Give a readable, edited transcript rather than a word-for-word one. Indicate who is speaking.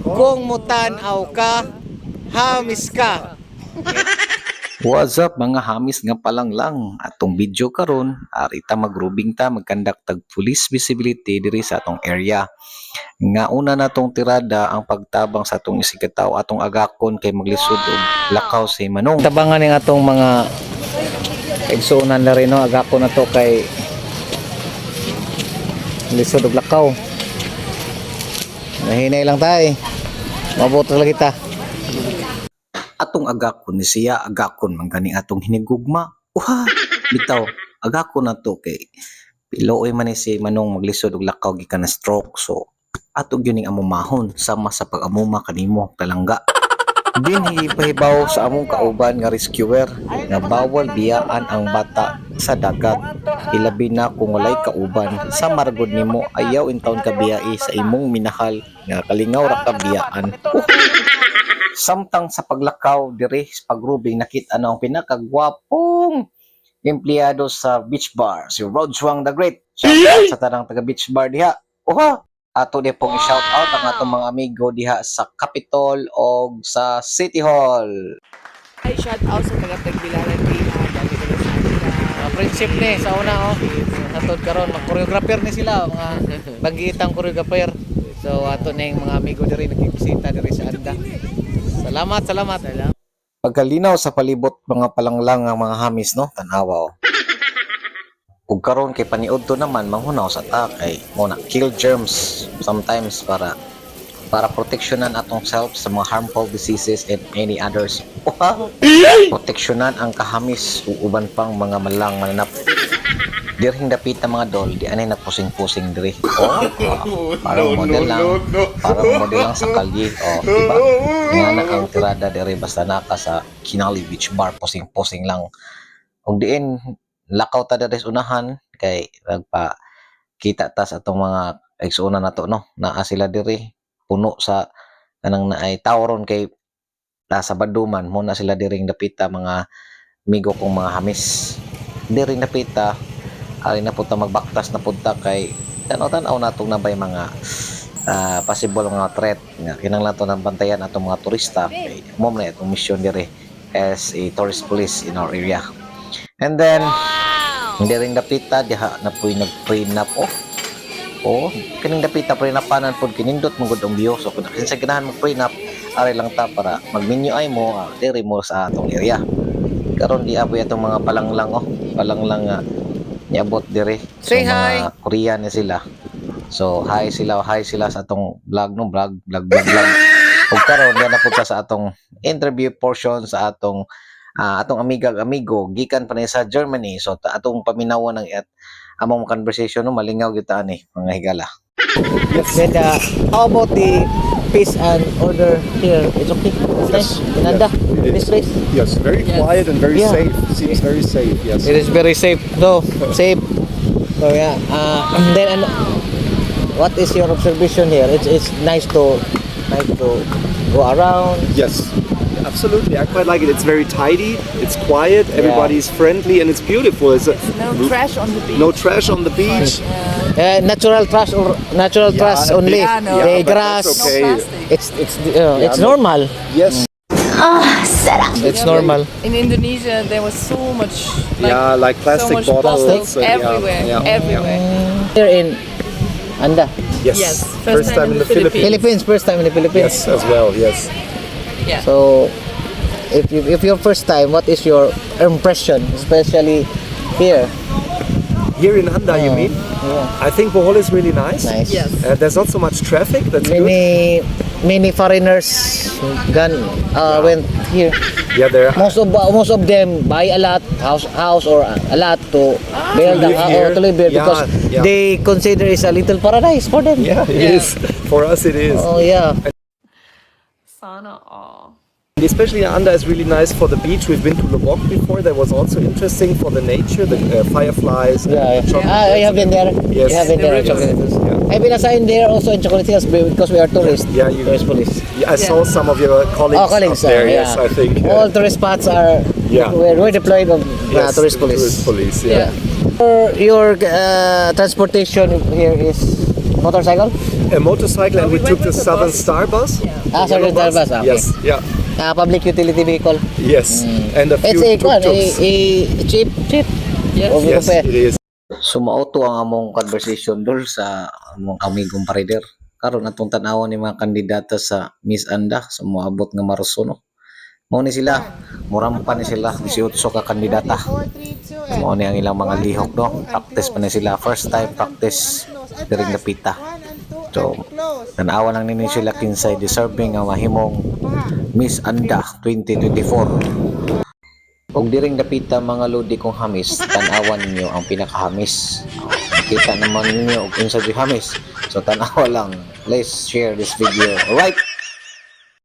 Speaker 1: Kung mutanaw ka, hamis ka.
Speaker 2: What's up mga hamis nga palang lang atong video karon arita magrubing ta magkandak tag police visibility diri sa atong area nga una natong tirada ang pagtabang sa atong isigataw atong agakon kay maglisod og lakaw si Manong tabangan ning atong mga igsuonan na rin no agakon na to kay lisod og lakaw nahinay lang tay mabuto lang kita atong agakon ni siya agakon man gani atong hinigugma bitaw agakon na to kay pilooy man ni si Manong maglisod og lakaw gikan na stroke so atog yun ang amumahon sama sa pag-amuma kanimo talangga dinhi pahibaw sa among kauban nga rescuer nga bawal biyaan ang bata sa dagat ilabi na kung walay kauban sa margod nimo ayaw intawon ka biyai sa imong minahal nga kalingaw ra ka biyaan samtang sa paglakaw diri sa pagrubing nakita na ang pinakagwapong empleyado sa beach bar si Rod Juang the Great. Shout out sa tanang taga beach bar diha. Ato di pong i-shout out ang atong mga amigo diha sa Capitol o sa City Hall.
Speaker 1: Ay, shout out sa taga-Tagbilaran Pina. Dami ko sa kanila.
Speaker 2: Friendship ni sa una atod karon mga choreographer ni sila mga bagitang choreographer. So ato na yung mga amigo diri nagbisita diri sa Anda. Salamat. Pagkalinaw sa palibot mga palanglang ang mga hamis no tanawa ug karon kay paniud to naman manghunaw sa ta kay mo na kill germs sometimes para proteksyonan atong self sa mga harmful diseases and any others. Proteksyonan ang kahamis ug uban pang mga malang mananap. Dirhing dapita mga dol di anay nagpusing-pusing diri. Parang model lang sa kalye. Diba? Nga na ang tirada diri basta naka sa Kinali Beach Bar pusing-pusing lang. Ug diin lakaw ta diri sa unahan kay nagpa kita ta sa atong mga igsuonan nato no. Naa sila diri puno sa kanang naay tawron kay nasa Baduman mo na sila diring dapita mga amigo kong mga hamis. Diring dapita ari na punta magbaktas na punta kay tanaw-tanaw natong nabay mga possible nga threat nga kinahanglan to ng bantayan atong mga turista kay mo na itong mission dire as a tourist police in our area. And then hindi ring dapita diha na puy nag-prenup kining dapita prenupanan pud kinindot mo gud ang view so kung kinsa ganahan mo prenup ari lang ta para magminyo ay mo diri mo sa atong area karon di aboy atong mga palanglang nga niabot dire
Speaker 1: Say
Speaker 2: so,
Speaker 1: hi.
Speaker 2: mga Korean na sila so hi sila sa atong vlog ug karon diyan na pud sa atong interview portion sa atong amigo gikan pa ni sa Germany so atong paminawan ng among conversation no malingaw kita ani mga higala.
Speaker 1: Then, how about the peace and order here? It's okay. It's nice. In Anda, this place.
Speaker 3: Yes, very quiet and very
Speaker 1: Yeah.
Speaker 3: safe. Seems very safe. Yes.
Speaker 1: It is very safe. No, safe. So yeah. And then, what is your observation here? It's nice to go around.
Speaker 3: Yes. Absolutely. I quite like it. It's very tidy. It's quiet. Everybody's friendly, and it's beautiful. It's
Speaker 4: No trash on the beach.
Speaker 3: no trash on the beach.
Speaker 1: Natural trash or natural trash only.
Speaker 4: Yeah, no.
Speaker 1: The
Speaker 3: but
Speaker 1: grass.
Speaker 3: that's okay.
Speaker 4: No plastic.
Speaker 1: It's normal.
Speaker 3: Yes.
Speaker 1: It's normal.
Speaker 4: In Indonesia, there was so much.
Speaker 3: Yeah, like plastic
Speaker 4: so much
Speaker 3: bottles. and
Speaker 4: everywhere, everywhere.
Speaker 1: Here in Anda,
Speaker 3: Yes.
Speaker 4: Yes,
Speaker 3: First time in the Philippines.
Speaker 1: Philippines. First time in the Philippines.
Speaker 3: Yes, as well. Yes.
Speaker 4: Yeah.
Speaker 1: So, if your first time, what is your impression, especially here?
Speaker 3: Here in Anda, you mean?
Speaker 1: Yeah.
Speaker 3: I think Bohol is really nice.
Speaker 1: Nice.
Speaker 4: Yes.
Speaker 3: There's not so much traffic. That's good.
Speaker 1: Many foreigners went here.
Speaker 3: Yeah, there.
Speaker 1: Most of them buy a lot house or a lot to build
Speaker 3: live here.
Speaker 1: to live here
Speaker 3: Yeah,
Speaker 1: because
Speaker 3: yeah.
Speaker 1: they consider it's a little paradise for them.
Speaker 3: Yeah, it is. For us, it is.
Speaker 1: Oh yeah.
Speaker 4: Sauna.
Speaker 3: Especially Anda is really nice for the beach. We've been to Lombok before. That was also interesting for the nature, the fireflies.
Speaker 1: Yeah.
Speaker 3: chocolate
Speaker 1: I have been there.
Speaker 3: Yes.
Speaker 1: You have been there.
Speaker 3: Yes.
Speaker 1: Chocolate.
Speaker 3: Yeah.
Speaker 1: I've been assigned there also in Chocolate Hills because we are tourists.
Speaker 3: Yeah, you-
Speaker 1: tourist police.
Speaker 3: Yeah, I saw some of your colleagues,
Speaker 1: Colleagues
Speaker 3: up there.
Speaker 1: yeah.
Speaker 3: Yes, I think.
Speaker 1: All tourist spots are
Speaker 3: Yeah.
Speaker 1: we're deployed of
Speaker 3: Yes,
Speaker 1: tourist police.
Speaker 3: Tourist police. Yeah.
Speaker 1: Your transportation here is motorcycle?
Speaker 3: A motorcycle, and we took the Southern Star bus.
Speaker 1: Ah, Southern Star bus, okay.
Speaker 3: Yes, yeah,
Speaker 1: Public utility vehicle.
Speaker 3: yes, and a few
Speaker 1: It's a
Speaker 3: tuk-tuks.
Speaker 1: cheap.
Speaker 4: Yes.
Speaker 1: Huwag
Speaker 3: Yes,
Speaker 1: ko pa.
Speaker 3: it is.
Speaker 1: Sumauto ang among conversation dol sa among amigong parider. Karon atong tan-awon ni mga kandidata sa Miss Anda sa moabot nga Marso no. Mao ni sila, murampa ni sila 18 ka kandidata. Mao ni ang ilang mga lihok no. Practice pa ni sila, first time practice diring napita. So, tan-awan lang nini sila kinsay deserving nga mahimong Miss Anda 2024. Kung diring napita mga lodi kong hamis, tanawan ninyo ang pinakahamis. Nakita naman ninyo kung sa hamis. So tanawa lang. Please share this video. Alright?